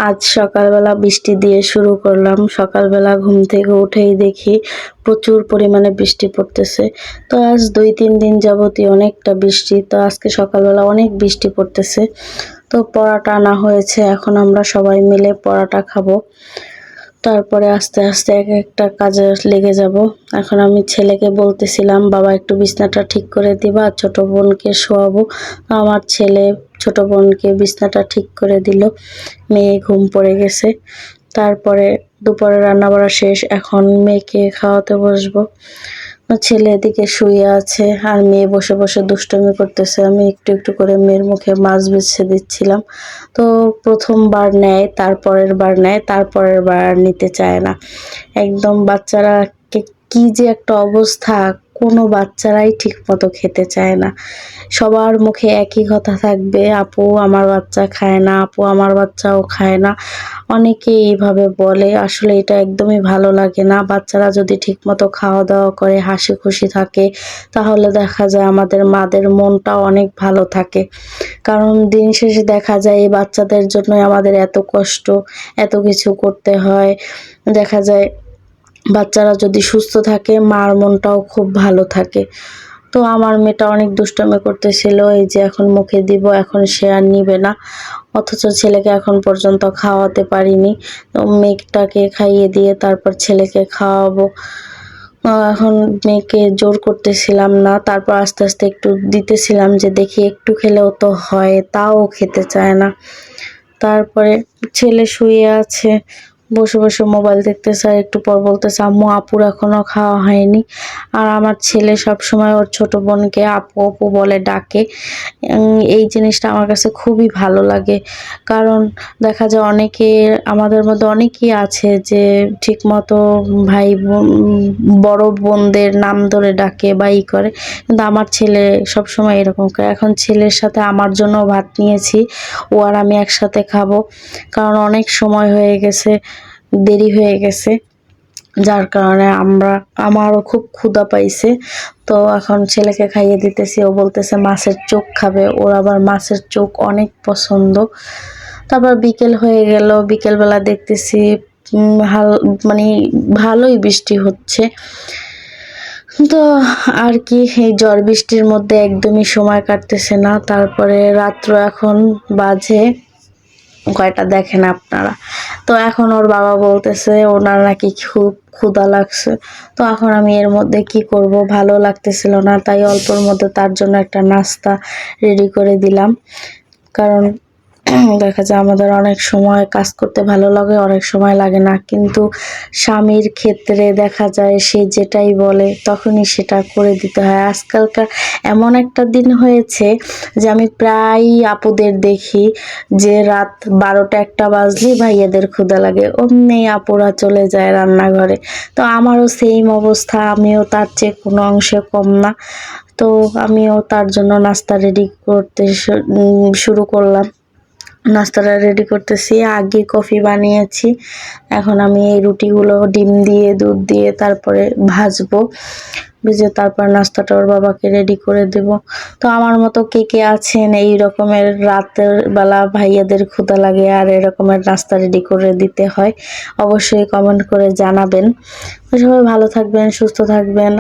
আজ সকালবেলা বৃষ্টি দিয়ে শুরু করলাম। সকালবেলা ঘুম থেকে উঠেই দেখি প্রচুর পরিমাণে বৃষ্টি পড়তেছে। তো আজ ২-৩ দিন যাবতই অনেকটা বৃষ্টি। তো আজকে সকালবেলা অনেক বৃষ্টি পড়তেছে। তো পরোটা আনা হয়েছে। এখন আমরা সবাই মিলে পরোটা খাবো। তারপরে আস্তে আস্তে এক একটা কাজে লেগে যাব। এখন আমি ছেলেকে বলতেছিলাম, বাবা একটু বিছনাটা ঠিক করে দিবা, ছোট বোনকে শোয়াবো। আমার ছেলে ছোট বোনকে বিছনাটা ঠিক করে দিল। মেয়ে ঘুম পড়ে গেছে। তারপরে দুপুরে রান্না বাড়া শেষ। এখন মেয়েকে খাওয়াতে বসবো। ছেলে এদিকে শুয়ে আছে আর মেয়ে বসে বসে দুষ্টুমি করতেছে। আমি একটু একটু করে মেয়ের মুখে মাছ বেছে দিচ্ছিলাম। তো প্রথমবার নেয়, তারপরের বার নেয়, তারপরের বার আর নিতে চায় না। একদম বাচ্চারা কি যে একটা অবস্থা, কোনো বাচ্চারাই ঠিক মতো খেতে চায় না। সবার মুখে একই কথা থাকবে, আপু আমার বাচ্চা খায় না, আপু আমার বাচ্চাও খায় না। অনেকে এইভাবে বলে। আসলে এটা একদমই ভালো লাগে না। বাচ্চারা যদি ঠিক মতো খাওয়া দাওয়া করে, হাসি খুশি থাকে, তাহলে দেখা যায় আমাদের মাদের মনটাও অনেক ভালো থাকে। কারণ দিন শেষে দেখা যায় এই বাচ্চাদের জন্যই আমাদের এত কষ্ট, এত কিছু করতে হয়। দেখা যায় বাচ্চারা যদি সুস্থ থাকে, মার মনটাও খুব ভালো থাকে। তো আমার মেয়েটা অনেক দুষ্টামি করতেছিল। এই যে এখন মুখে দিব, এখন সে আর নিবে না। অথচ ছেলেকে এখন পর্যন্ত খাওয়াতে পারিনি। তো মেয়েটাকে খাইয়ে দিয়ে তারপর ছেলেকে খাওয়াবো। এখন মেয়েকে জোর করতেছিলাম না। তারপর আস্তে আস্তে একটু দিতেছিলাম যে দেখি একটু খেলেও তো হয়, তাও খেতে চায় না। তারপরে ছেলে শুয়ে আছে, বসে বসে মোবাইল দেখতেছে আর একটু পর বলতেছে, আম্মু আপুর এখনো খাওয়া হয়নি। আর আমার ছেলে সবসময় ওর ছোট বোনকে আপু আপু বলে ডাকে। এই জিনিসটা আমার কাছে খুবই ভালো লাগে। কারণ দেখা যায় আমাদের মধ্যে অনেকেই আছে যে ঠিকমতো ভাই বোন বড় বোনদের নাম ধরে ডাকে বা করে, কিন্তু আমার ছেলে সবসময় এরকম করে। এখন ছেলের সাথে আমার জন্য ভাত নিয়েছি, ও আর আমি একসাথে খাবো। কারণ অনেক সময় হয়ে গেছে, দেরি হয়ে গেছে, যার কারণে আমারও খুব ক্ষুধা পাইছে। তো এখন ছেলেকে খাইয়ে দিতেছি। ও বলতেছে মাছের চোখ খাবে, ওর আবার মাছের চোখ অনেক পছন্দ। তারপর বিকেল হয়ে গেল। বিকেলবেলা দেখতেছি মানে ভালোই বৃষ্টি হচ্ছে। তো আর কি, এই ঝড় বৃষ্টির মধ্যে একদমই সময় কাটতেছে না। তারপরে রাত্র এখন বাজে কয়টা দেখেন আপনারা। তো এখন ওর বাবা বলতেছে ওনার নাকি খুব ক্ষুধা লাগছে। তো এখন আমি এর মধ্যে কি করব, ভালো লাগতেছিল না, তাই অল্পর মধ্যে তার জন্য একটা নাস্তা রেডি করে দিলাম। কারণ দেখা যায় আমাদের অনেক সময় কাজ করতে ভালো লাগে, অনেক সময় লাগে না, কিন্তু স্বামীর ক্ষেত্রে দেখা যায় সে যেটাই বলে তখনই সেটা করে দিতে হয়। আজকালকার এমন একটা দিন হয়েছে যে আমি প্রায়ই আপুদের দেখি যে রাত ১২টা-১টা বাজলেই ভাইয়াদের ক্ষুধা লাগে, অমনি আপুরা চলে যায় রান্নাঘরে। তো আমারও সেম অবস্থা, আমিও তার চেয়ে কোনো অংশে কম না। তো আমিও তার জন্য নাস্তা রেডি করতে শুরু করলাম। নাস্তাটা রেডি করতেছি। আগে কফি বানিয়েছি। এখন আমি এই রুটিগুলো ডিম দিয়ে দুধ দিয়ে তারপরে ভাজবো। ভেজে তারপর নাস্তাটা ওর বাবাকে রেডি করে দেব। তো আমার মতো কে কে আছেন এই রকমের রাতের বেলা ভাইয়াদের ক্ষুধা লাগে আর এরকমের নাস্তা রেডি করে দিতে হয়, অবশ্যই কমেন্ট করে জানাবেন। সবাই ভালো থাকবেন, সুস্থ থাকবেন।